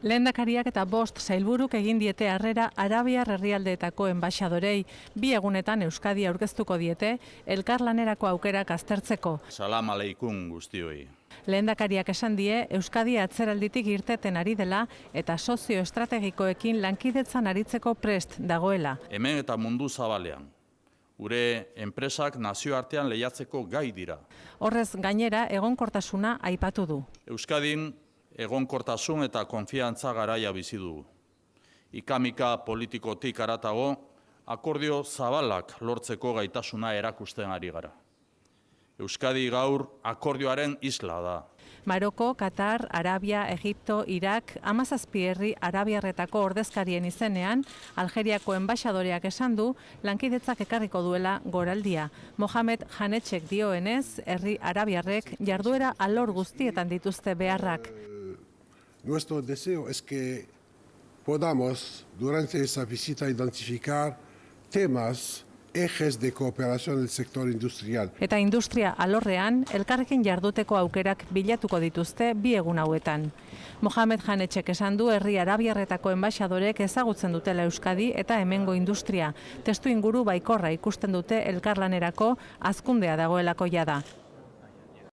Lehendakariak eta 5 sailburuk egin diete harrera arabiar herrialdeetako enbaxadorei. 2 egunetan Euskadi aurkeztuko diete elkarlanerako aukerak aztertzeko. Salam aleikum guztioi. Lehendakariak esan die Euskadi atzeralditik irteten ari dela eta sozioestrategikoekin lankidetzan aritzeko prest dagoela. Hemen eta mundu zabalean. Gure enpresak nazioartean lehiatzeko gai dira. Horrez gainera egonkortasuna aipatu du. Euskadin egonkortasun eta konfiantza garaia bizi dugu. Ikamika politikotik haratago, akordio zabalak lortzeko gaitasuna erakusten ari gara. Euskadi gaur akordioaren isla da. Maroko, Katar, Arabia, Egipto, Irak, 17 herri arabiarretako ordezkarien izenean, Algeriako enbaxadoreak esan du, lankidetzak ekarriko duela goraldia. Mohamed Janetxek dioenez, herri arabiarrek jarduera alor guztietan dituzte beharrak. Nuestro deseo es que podamos, durante esa visita, identificar temas, ejes de cooperación del sector industrial. Eta industria alorrean, elkarrekin jarduteko aukerak bilatuko dituzte 2 egun hauetan. Mohamed Janetxek esan du herri arabiarretako enbaxadorek ezagutzen dutela Euskadi eta hemengo industria. Testu inguru baikorra ikusten dute elkarlanerako hazkundea dagoelako jada.